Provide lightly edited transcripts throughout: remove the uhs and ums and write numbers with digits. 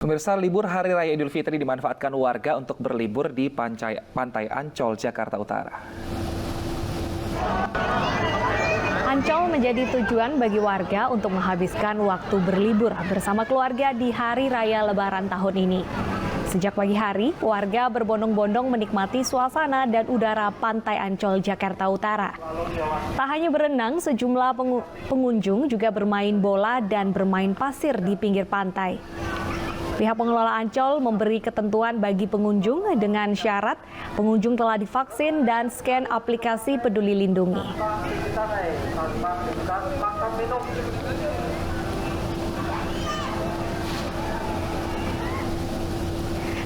Pemirsa, libur Hari Raya Idul Fitri dimanfaatkan warga untuk berlibur di Pantai Ancol, Jakarta Utara. Ancol menjadi tujuan bagi warga untuk menghabiskan waktu berlibur bersama keluarga di Hari Raya Lebaran tahun ini. Sejak pagi hari, warga berbondong-bondong menikmati suasana dan udara Pantai Ancol, Jakarta Utara. Tak hanya berenang, sejumlah pengunjung juga bermain bola dan bermain pasir di pinggir pantai. Pihak pengelola Ancol memberi ketentuan bagi pengunjung dengan syarat pengunjung telah divaksin dan scan aplikasi Peduli Lindungi.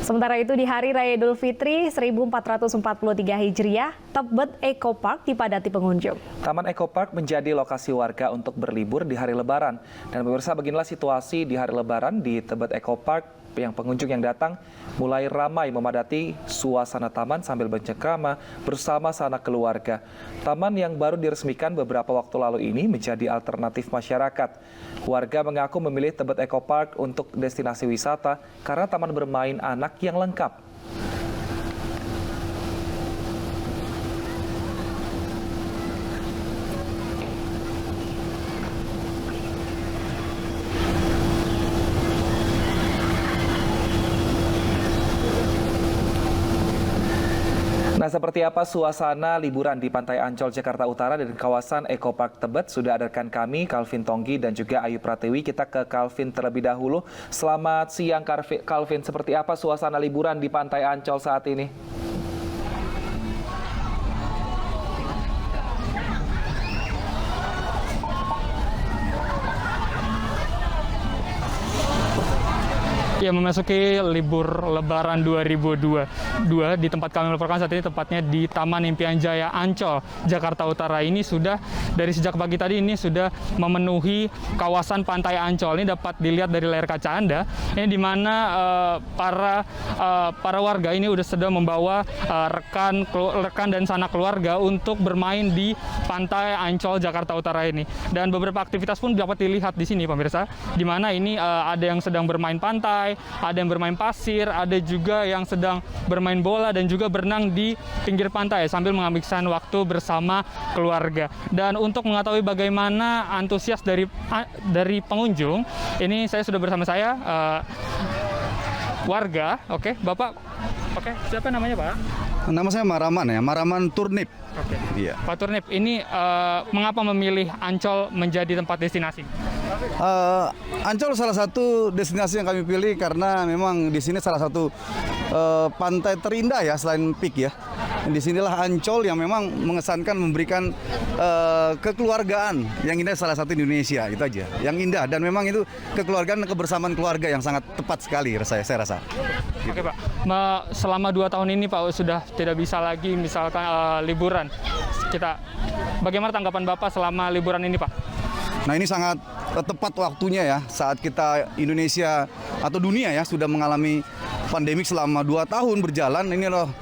Sementara itu di Hari Raya Idul Fitri 1443 Hijriah, Tebet Eco Park dipadati pengunjung. Taman Eco Park menjadi lokasi warga untuk berlibur di hari Lebaran. Dan pemirsa, beginilah situasi di hari Lebaran di Tebet Eco Park. Yang pengunjung yang datang mulai ramai memadati suasana taman sambil bercengkrama bersama sanak keluarga. Taman yang baru diresmikan beberapa waktu lalu ini menjadi alternatif masyarakat. Warga mengaku memilih Tebet Eco Park untuk destinasi wisata karena taman bermain anak yang lengkap. Nah, seperti apa suasana liburan di Pantai Ancol, Jakarta Utara dan kawasan Eco Park Tebet? Sudah ada rekan kami, Calvin Tonggi dan juga Ayu Pratiwi. Kita ke Calvin terlebih dahulu. Selamat siang, Calvin. Seperti apa suasana liburan di Pantai Ancol saat ini? Ya, memasuki libur Lebaran 2022 di tempat kami melaporkan saat ini, tepatnya di Taman Impian Jaya Ancol, Jakarta Utara. Ini sudah dari sejak pagi tadi ini sudah memenuhi kawasan Pantai Ancol. Ini dapat dilihat dari layar kaca Anda, ini di mana para warga ini sudah sedang membawa rekan dan sanak keluarga untuk bermain di Pantai Ancol, Jakarta Utara ini. Dan beberapa aktivitas pun dapat dilihat di sini, pemirsa, di mana ini ada yang sedang bermain pantai, ada yang bermain pasir, ada juga yang sedang bermain bola dan juga berenang di pinggir pantai sambil menghabiskan waktu bersama keluarga. Dan untuk mengetahui bagaimana antusias dari pengunjung, ini saya sudah bersama warga. Oke, Bapak. Oke, siapa namanya, Pak? Nama saya Maraman ya, Maraman Turnip. Oke. Iya. Pak Turnip, ini mengapa memilih Ancol menjadi tempat destinasi? Ancol salah satu destinasi yang kami pilih karena memang di sini salah satu pantai terindah ya selain Peak ya. Di sinilah Ancol yang memang mengesankan memberikan kekeluargaan yang indah, salah satu di Indonesia, itu aja. Yang indah dan memang itu kekeluargaan dan kebersamaan keluarga yang sangat tepat sekali saya rasa. Oke, Pak. Selama 2 tahun ini Pak sudah tidak bisa lagi misalkan liburan. Bagaimana tanggapan Bapak selama liburan ini, Pak? Nah, ini sangat tepat waktunya ya saat kita Indonesia atau dunia ya sudah mengalami pandemik selama 2 tahun berjalan. Ini loh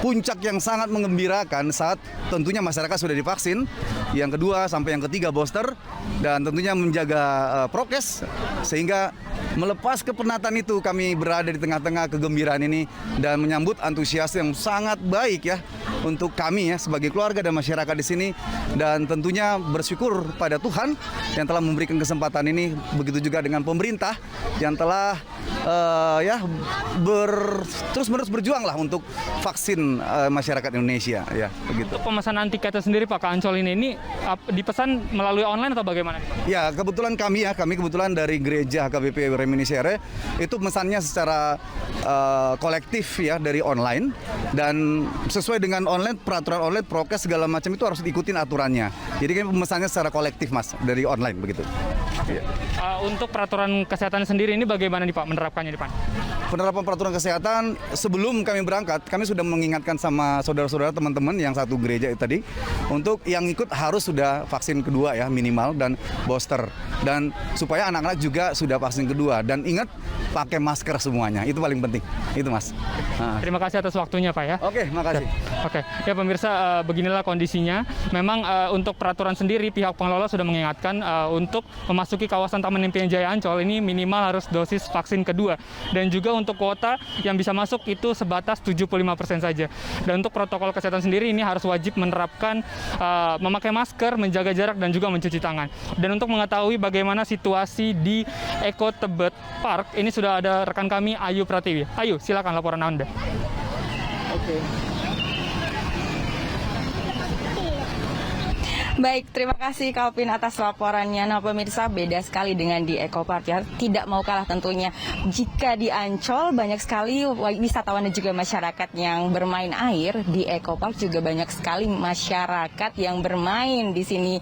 puncak yang sangat menggembirakan saat tentunya masyarakat sudah divaksin, yang kedua sampai yang ketiga booster, dan tentunya menjaga prokes sehingga melepas kepenatan itu kami berada di tengah-tengah kegembiraan ini dan menyambut antusias yang sangat baik ya untuk kami ya sebagai keluarga dan masyarakat di sini, dan tentunya bersyukur pada Tuhan yang telah memberikan kesempatan ini, begitu juga dengan pemerintah yang telah terus-menerus berjuang lah untuk vaksin masyarakat Indonesia ya begitu. Untuk pemesanan tiketnya sendiri Pak ke Ancol ini dipesan melalui online atau bagaimana? Ya, kebetulan kami kebetulan dari Gereja HKBP Reminiscere itu pesannya secara kolektif ya dari online, dan sesuai dengan online, peraturan online, prokes segala macam itu harus diikutin aturannya. Jadi kan pemesannya secara kolektif Mas dari online begitu. Ya. Untuk peraturan kesehatan sendiri ini bagaimana nih Pak menerapkannya di Pan? Penerapan peraturan kesehatan sebelum kami berangkat, kami sudah mengingatkan sama saudara-saudara teman-teman yang satu gereja itu tadi, untuk yang ikut harus sudah vaksin kedua ya minimal, dan booster, dan supaya anak-anak juga sudah vaksin kedua, dan ingat pakai masker semuanya, itu paling penting itu Mas. Terima kasih atas waktunya Pak ya. Oke, makasih. Oke. Oke, ya pemirsa, beginilah kondisinya. Memang untuk peraturan sendiri pihak pengelola sudah mengingatkan untuk memasuki kawasan Taman Impian Jaya Ancol ini minimal harus dosis vaksin kedua. Dan juga untuk kuota yang bisa masuk itu sebatas 75% saja. Dan untuk protokol kesehatan sendiri ini harus wajib menerapkan memakai masker, menjaga jarak dan juga mencuci tangan. Dan untuk mengetahui bagaimana situasi di Eko Tebet Park, ini sudah ada rekan kami Ayu Pratiwi. Ayu, silakan laporan Anda. Baik, terima kasih Calvin atas laporannya. Nah pemirsa, beda sekali dengan di Eco Park ya. Tidak mau kalah tentunya. Jika di Ancol banyak sekali wisatawan dan juga masyarakat yang bermain air, di Eco Park juga banyak sekali masyarakat yang bermain di sini.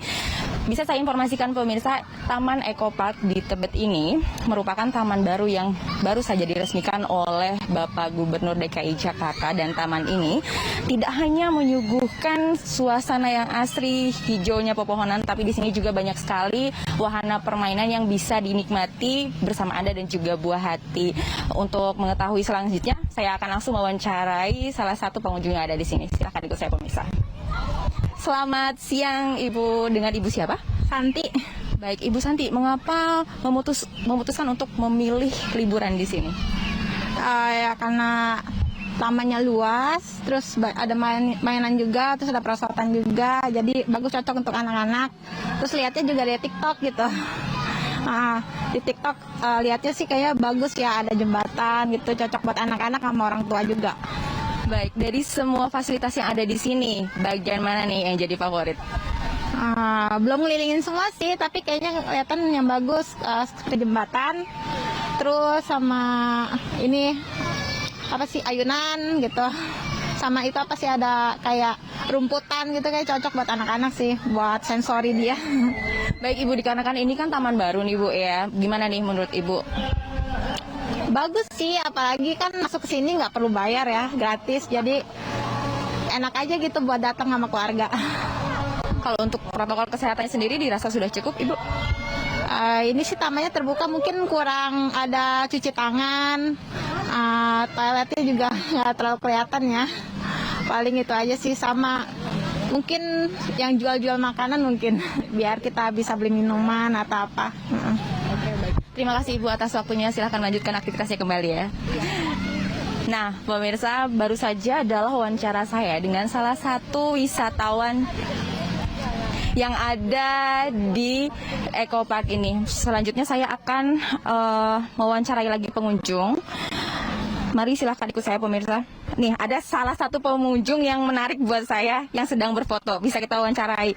Bisa saya informasikan pemirsa, Taman Eco Park di Tebet ini merupakan taman baru yang baru saja diresmikan oleh Bapak Gubernur DKI Jakarta, dan taman ini tidak hanya menyuguhkan suasana yang asri, hijaunya pepohonan, tapi di sini juga banyak sekali wahana permainan yang bisa dinikmati bersama Anda dan juga buah hati. Untuk mengetahui selanjutnya, saya akan langsung mewawancarai salah satu pengunjung yang ada di sini. Silahkan ikut saya pemirsa. Selamat siang Ibu, dengan Ibu siapa? Santi. Baik, Ibu Santi, mengapa memutuskan untuk memilih liburan di sini? Ya karena tamannya luas, terus ada mainan juga, terus ada perosotan juga, jadi bagus, cocok untuk anak-anak. Terus lihatnya juga dari TikTok gitu. Di TikTok lihatnya sih kayak bagus ya, ada jembatan gitu, cocok buat anak-anak sama orang tua juga. Baik, dari semua fasilitas yang ada di sini, bagian mana nih yang jadi favorit? Belum ngelilingin semua sih, tapi kayaknya kelihatan yang bagus seperti jembatan, terus sama ini apa sih, ayunan gitu, sama itu apa sih, ada kayak rumputan gitu, kayak cocok buat anak-anak sih, buat sensori dia. Baik Ibu, dikarenakan ini kan taman baru nih Bu ya, gimana nih menurut Ibu? Bagus sih, apalagi kan masuk ke sini nggak perlu bayar ya, gratis, jadi enak aja gitu buat datang sama keluarga. Kalau untuk protokol kesehatannya sendiri dirasa sudah cukup Ibu? Ini sih tamannya terbuka, mungkin kurang ada cuci tangan, toiletnya juga nggak terlalu kelihatan ya. Paling itu aja sih, sama mungkin yang jual-jual makanan mungkin, biar kita bisa beli minuman atau apa. Oke, baik. Terima kasih Ibu atas waktunya, silahkan lanjutkan aktivitasnya kembali ya. Nah, pemirsa, baru saja adalah wawancara saya dengan salah satu wisatawan yang ada di Eco Park ini. Selanjutnya saya akan mewawancarai lagi pengunjung. Mari silahkan ikut saya pemirsa. Nih, ada salah satu pengunjung yang menarik buat saya yang sedang berfoto. Bisa kita wawancarai.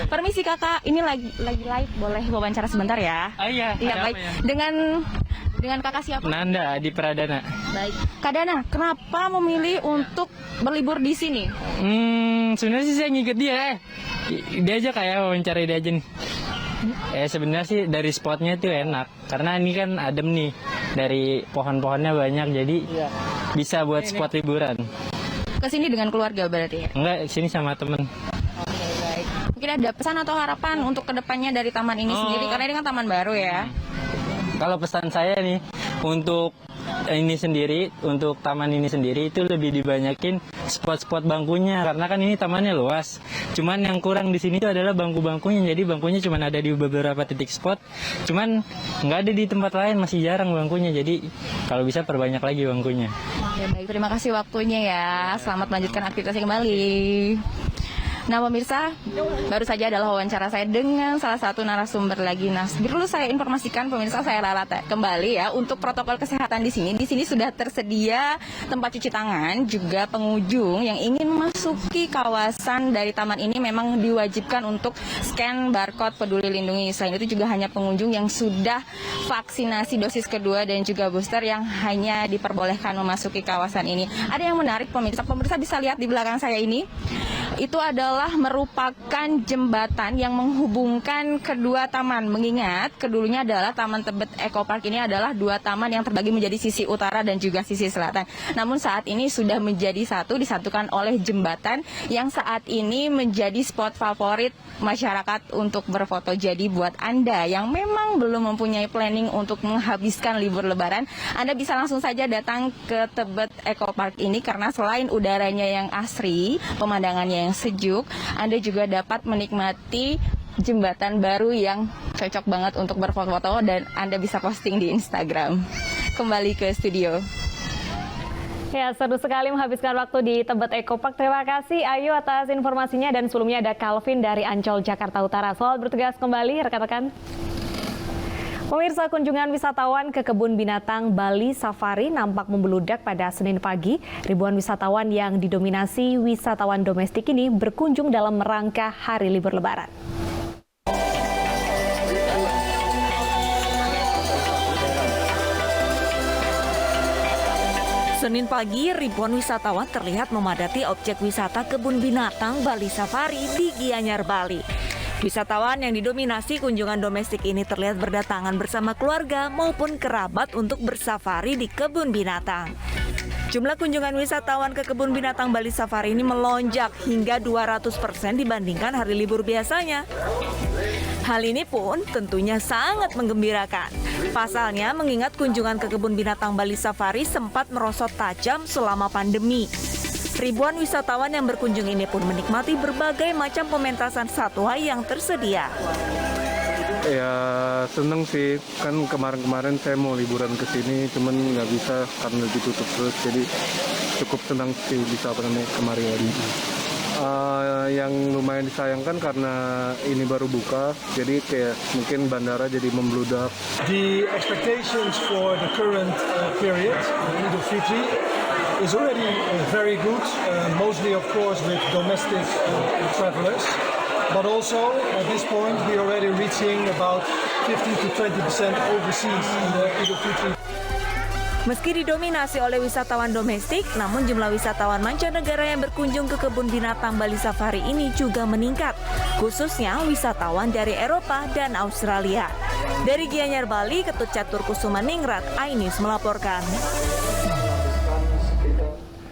Permisi Kakak, ini lagi live, boleh wawancara sebentar ya? Iya, baik. ya? Dengan Kakak siapa? Nanda di Pradana. Baik. Kak Dana, kenapa memilih untuk berlibur di sini? Sebenarnya sih saya ngikut dia. Dia aja kayak wawancara dia aja nih. Sebenarnya sih dari spotnya tuh enak, karena ini kan adem nih, dari pohon-pohonnya banyak, jadi bisa buat spot liburan. Kesini dengan keluarga berarti ya? Enggak, sini sama temen. Oke, baik. Mungkin ada pesan atau harapan untuk kedepannya dari taman ini sendiri, karena ini kan taman baru ya? Kalau pesan saya nih, untuk ini sendiri, untuk taman ini sendiri itu lebih dibanyakin spot-spot bangkunya, karena kan ini tamannya luas. Cuman yang kurang di sini itu adalah bangku-bangkunya. Jadi bangkunya cuma ada di beberapa titik spot, cuman nggak ada di tempat lain, masih jarang bangkunya. Jadi kalau bisa perbanyak lagi bangkunya. Oke, baik, terima kasih waktunya ya. Selamat melanjutkan aktivitasnya kembali. Nah pemirsa, baru saja adalah wawancara saya dengan salah satu narasumber lagi. Nah, dulu saya informasikan pemirsa, saya ralat kembali ya untuk protokol kesehatan di sini. Di sini sudah tersedia tempat cuci tangan, juga pengunjung yang ingin memasuki kawasan dari taman ini memang diwajibkan untuk scan barcode Peduli Lindungi. Selain itu juga hanya pengunjung yang sudah vaksinasi dosis kedua dan juga booster yang hanya diperbolehkan memasuki kawasan ini. Ada yang menarik pemirsa bisa lihat di belakang saya ini. itu adalah merupakan jembatan yang menghubungkan kedua taman. Mengingat kedulunya adalah Taman Tebet Eco Park ini adalah dua taman yang terbagi menjadi sisi utara dan juga sisi selatan. Namun saat ini sudah menjadi satu, disatukan oleh jembatan yang saat ini menjadi spot favorit masyarakat untuk berfoto. Jadi buat Anda yang memang belum mempunyai planning untuk menghabiskan libur lebaran, Anda bisa langsung saja datang ke Tebet Eco Park ini karena selain udaranya yang asri, pemandangannya yang sejuk, Anda juga dapat menikmati jembatan baru yang cocok banget untuk berfoto-foto dan Anda bisa posting di Instagram. Kembali ke studio. Ya, seru sekali menghabiskan waktu di Tebet Eco Park. Terima kasih Ayu atas informasinya dan sebelumnya ada Calvin dari Ancol, Jakarta Utara. Selamat bertugas kembali rekan-rekan. Pemirsa, kunjungan wisatawan ke kebun binatang Bali Safari nampak membeludak pada Senin pagi. Ribuan wisatawan yang didominasi wisatawan domestik ini berkunjung dalam rangka hari libur Lebaran. Senin pagi, ribuan wisatawan terlihat memadati objek wisata kebun binatang Bali Safari di Gianyar, Bali. Wisatawan yang didominasi kunjungan domestik ini terlihat berdatangan bersama keluarga maupun kerabat untuk bersafari di kebun binatang. Jumlah kunjungan wisatawan ke kebun binatang Bali Safari ini melonjak hingga 200% dibandingkan hari libur biasanya. Hal ini pun tentunya sangat menggembirakan. Pasalnya mengingat kunjungan ke kebun binatang Bali Safari sempat merosot tajam selama pandemi. Ribuan wisatawan yang berkunjung ini pun menikmati berbagai macam pementasan satwa yang tersedia. Ya seneng sih, kan kemarin-kemarin saya mau liburan ke sini, cuman nggak bisa karena ditutup terus, jadi cukup senang sih bisa kemarin hari ini. Yang lumayan disayangkan karena ini baru buka, jadi kayak mungkin bandara jadi membludak. The expectations for the current period, Idul Fitri, is already very good, mostly of course with domestic travelers. But also at this point we are already reaching about 15 to 20% overseas in the Idul Fitri. Meski didominasi oleh wisatawan domestik, namun jumlah wisatawan mancanegara yang berkunjung ke kebun binatang Bali Safari ini juga meningkat, khususnya wisatawan dari Eropa dan Australia. Dari Gianyar, Bali, Ketut Catur Kusuma Ningrat, iNews melaporkan.